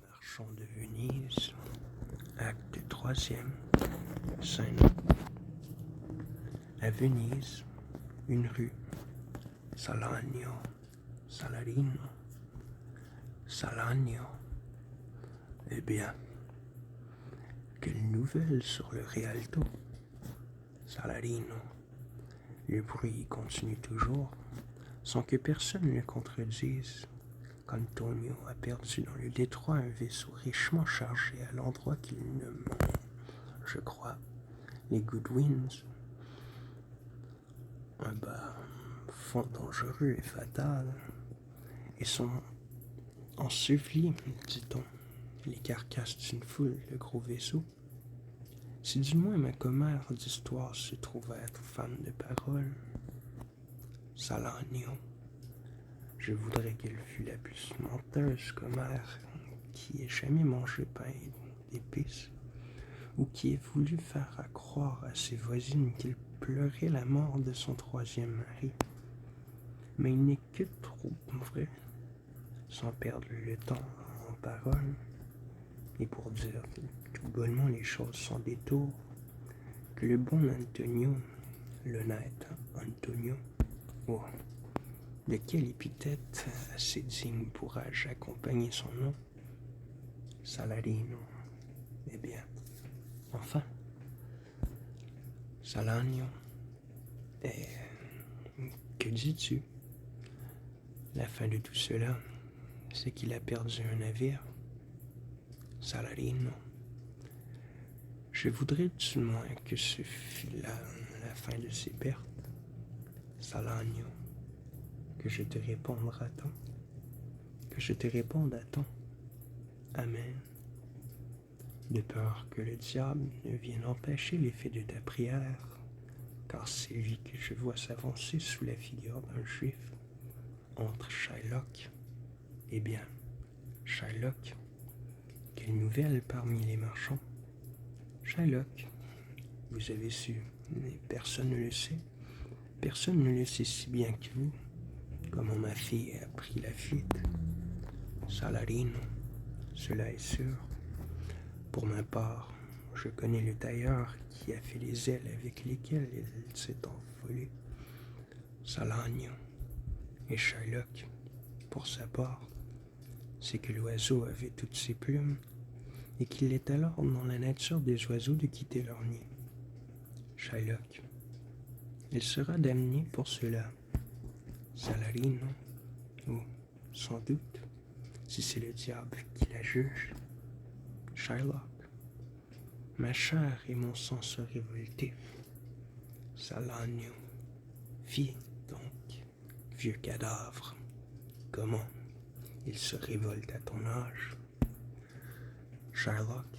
Marchand de Venise, acte troisième, scène. À Venise, une rue, Salanio, Salarino, Salanio. Eh bien, quelle nouvelle sur le Rialto, Salarino. Le bruit continue toujours, sans que personne ne le contredise. Qu'Antonio a perdu dans le détroit un vaisseau richement chargé à l'endroit qu'il nomme, je crois, les Goodwins. Un bas fond dangereux et fatal, et sont ensevelis, dit-on, les carcasses d'une foule de gros vaisseaux. Si du moins ma commère d'histoire se trouve à être femme de parole, Salanio, je voudrais qu'elle fût la plus menteuse commère qui ait jamais mangé pain d'épices, ou qui ait voulu faire croire à ses voisines qu'il pleurait la mort de son troisième mari. Mais il n'est que trop vrai, sans perdre le temps en paroles, et pour dire tout bonnement les choses sans détour, que le bon Antonio, l'honnête Antonio, oh, de quelle épithète assez digne pourrais-je accompagner son nom? Salarino. Eh bien, enfin, Salanio. Et que dis-tu? La fin de tout cela, c'est qu'il a perdu un navire. Salarino. Je voudrais du moins que ce fût là la fin de ses pertes. Salanio. Que je te réponde à temps. Que je te réponde à temps. Amen. De peur que le diable ne vienne empêcher l'effet de ta prière, car c'est lui que je vois s'avancer sous la figure d'un juif entre Shylock. Eh bien, Shylock, quelle nouvelle parmi les marchands? Shylock, vous avez su, mais personne ne le sait. Personne ne le sait si bien que vous. Comment ma fille a pris la fuite. Salarino, cela est sûr. Pour ma part, je connais le tailleur qui a fait les ailes avec lesquelles il s'est envolé. Salanio. Et Shylock, pour sa part, c'est que l'oiseau avait toutes ses plumes et qu'il est alors dans la nature des oiseaux de quitter leur nid. Shylock. Il sera damné pour cela. Salarino. Oh, sans doute, si c'est le diable qui la juge. Shylock. Ma chair et mon sang se révoltaient. Salanio. Fi, donc, vieux cadavre. Comment il se révolte à ton âge? Shylock.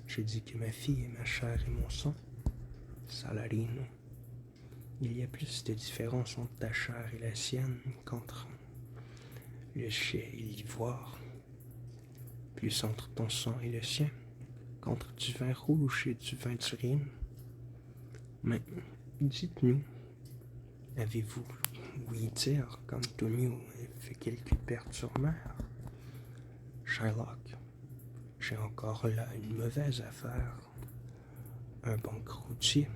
Je dis que ma fille est ma chair et mon sang. Salarino. Il y a plus de différence entre ta chair et la sienne qu'entre le chai et l'ivoire. Plus entre ton sang et le sien qu'entre du vin rouge et du vin d'urine. Mais dites-nous, avez-vous ouï dire qu'Antonio a fait quelques pertes sur mer? Shylock, j'ai encore là une mauvaise affaire. Un banqueroutier,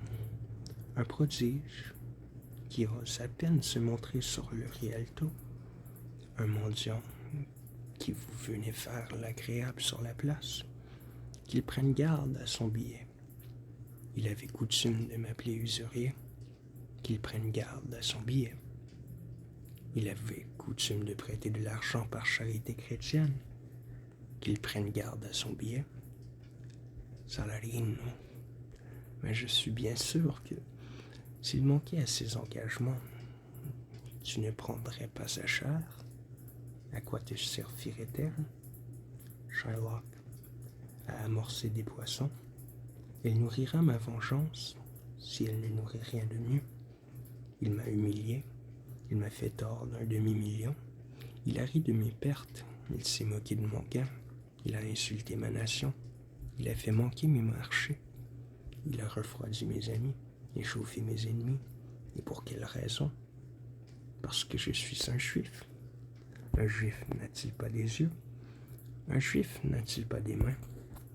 un prodige, qui ose à peine se montrer sur le Rialto, un mendiant qui vous venez faire l'agréable sur la place, qu'il prenne garde à son billet. Il avait coutume de m'appeler usurier, qu'il prenne garde à son billet. Il avait coutume de prêter de l'argent par charité chrétienne, qu'il prenne garde à son billet. Salarino. Mais je suis bien sûr que s'il manquait à ses engagements, tu ne prendrais pas sa chair. À quoi te servirait-elle? Shylock a amorcé des poissons. Elle nourrira ma vengeance si elle ne nourrit rien de mieux. Il m'a humilié. Il m'a fait tort d'un demi-million. Il a ri de mes pertes. Il s'est moqué de mon gain. Il a insulté ma nation. Il a fait manquer mes marchés. Il a refroidi mes amis, échauffé mes ennemis. Et pour quelle raison? Parce que je suis un juif. Un juif n'a-t-il pas des yeux? Un juif n'a-t-il pas des mains,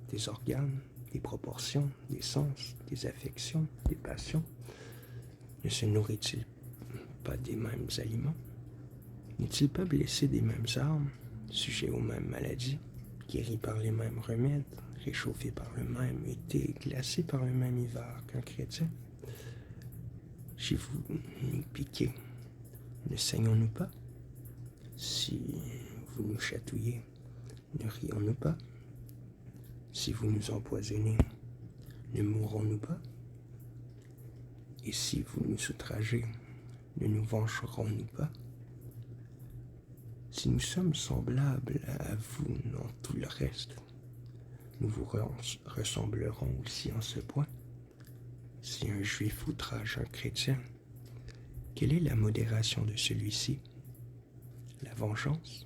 des organes, des proportions, des sens, des affections, des passions? Ne se nourrit-il pas des mêmes aliments? N'est-il pas blessé des mêmes armes, sujet aux mêmes maladies, guéri par les mêmes remèdes, réchauffé par le même été, glacé par le même hiver qu'un chrétien? Si vous nous piquez, ne saignons-nous pas? Si vous nous chatouillez, ne rions-nous pas? Si vous nous empoisonnez, ne mourrons-nous pas? Et si vous nous outragez, ne nous vengerons-nous pas? Si nous sommes semblables à vous dans tout le reste, nous vous ressemblerons aussi en ce point. Si un juif outrage un chrétien, quelle est la modération de celui-ci? La vengeance?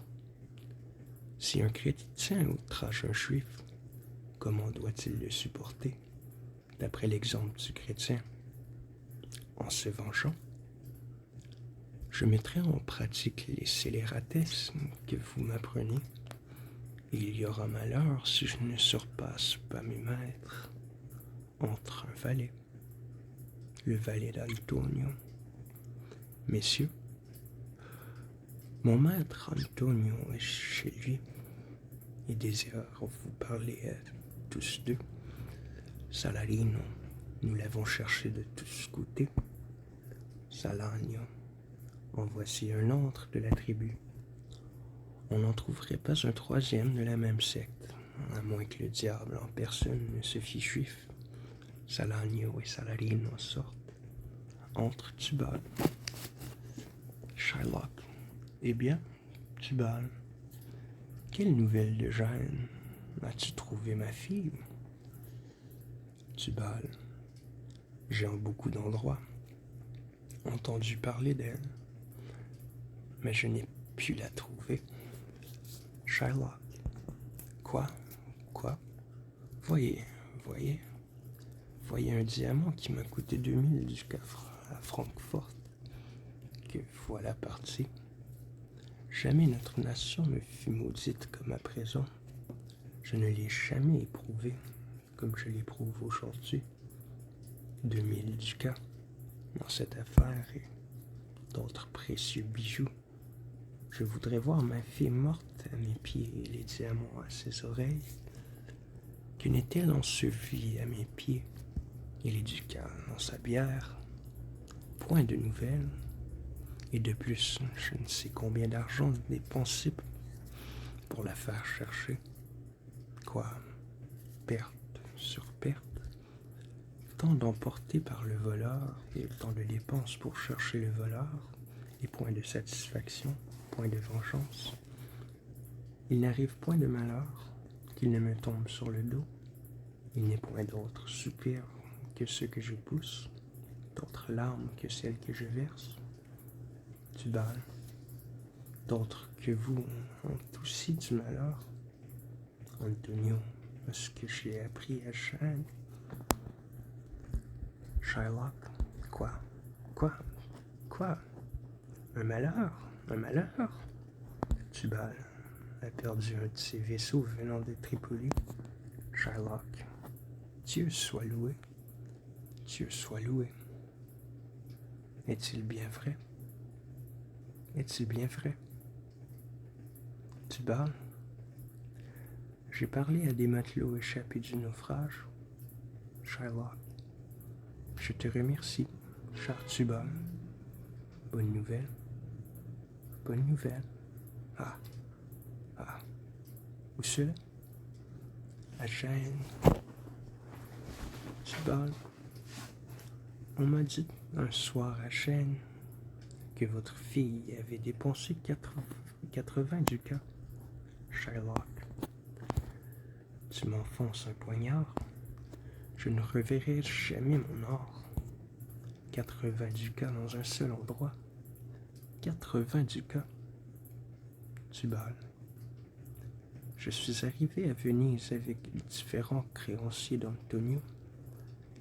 Si un chrétien outrage un juif, comment doit-il le supporter, d'après l'exemple du chrétien? En se vengeant? Je mettrai en pratique les scélératesses que vous m'apprenez, et il y aura malheur si je ne surpasse pas mes maîtres entre un valet, le valet d'Antonio. Messieurs, mon maître Antonio est chez lui et désire vous parler à tous deux. Salarino, nous l'avons cherché de tous côtés. Salanio, en voici un autre de la tribu. On n'en trouverait pas un troisième de la même secte, à moins que le diable en personne ne se fît juif. Salanio et Salarino sortent, entrent Tubal. Shylock. Eh bien, Tubal, quelle nouvelle de Jeanne? As-tu trouvé ma fille? Tubal. J'ai en beaucoup d'endroits entendu parler d'elle, mais je n'ai pu la trouver. Shylock. Quoi? Voyez un diamant qui m'a coûté 2000 ducats à Francfort, que voilà parti. Jamais notre nation ne fut maudite comme à présent. Je ne l'ai jamais éprouvé comme je l'éprouve aujourd'hui. 2000 ducats dans cette affaire et d'autres précieux bijoux. Je voudrais voir ma fille morte à mes pieds et les diamants à ses oreilles. Que n'est-elle ensevelie à mes pieds et les ducats dans sa bière? Point de nouvelles. Et de plus, je ne sais combien d'argent dépensé pour la faire chercher. Quoi? Perte sur perte. Tant d'emporté par le voleur et tant de dépenses pour chercher le voleur, et point de satisfaction, point de vengeance. Il n'arrive point de malheur qu'il ne me tombe sur le dos. Il n'est point d'autres soupirs que ceux que je pousse, d'autres larmes que celles que je verse. Tubal, d'autres que vous ont aussi du malheur. Antonio, ce que j'ai appris à Jeanne. Shylock, quoi? Un malheur? Tubal a perdu un de ses vaisseaux venant de Tripoli. Shylock, Dieu soit loué. Est-il bien vrai? Tubal, j'ai parlé à des matelots échappés du naufrage. Shylock, je te remercie, cher Tubal. Bonne nouvelle. Ah. Où cela? À Gênes. Tubal, on m'a dit un soir à Gênes que votre fille avait dépensé 80 ducats. Shylock, tu m'enfonces un poignard. Je ne reverrai jamais mon or. 80 ducats dans un seul endroit. 80 ducats. Tubal, je suis arrivé à Venise avec différents créanciers d'Antonio,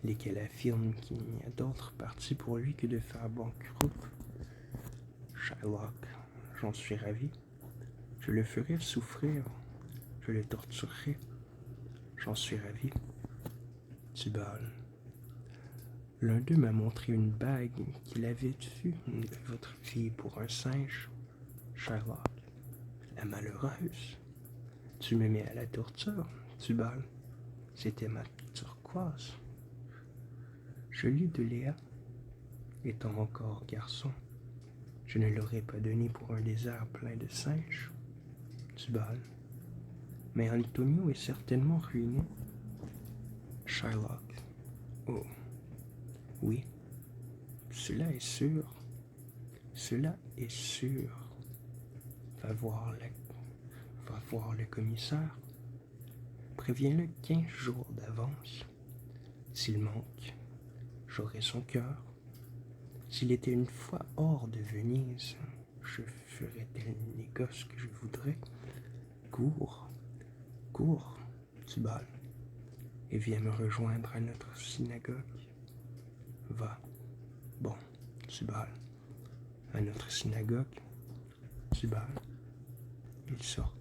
lesquels affirment qu'il n'y a d'autre parti pour lui que de faire banqueroute. Shylock, j'en suis ravi. Je le ferai souffrir, je le torturerai, j'en suis ravi. Tubal. L'un d'eux m'a montré une bague qu'il avait vue de votre fille pour un singe. Sherlock, la malheureuse. Tu me mets à la torture, Tubal. C'était ma turquoise. Je lus de Léa. Étant encore garçon, je ne l'aurais pas donné pour un désert plein de singes. Tubal. Mais Antonio est certainement ruiné. Sherlock. Oh, oui, cela est sûr. Cela est sûr. Va voir le commissaire. Préviens-le 15 jours d'avance. S'il manque, j'aurai son cœur. S'il était une fois hors de Venise, je ferais tel négoce que je voudrais. Cours, Tubal, et viens me rejoindre à notre synagogue. Va, bon, Tubal, à notre synagogue. Tubal, il sort.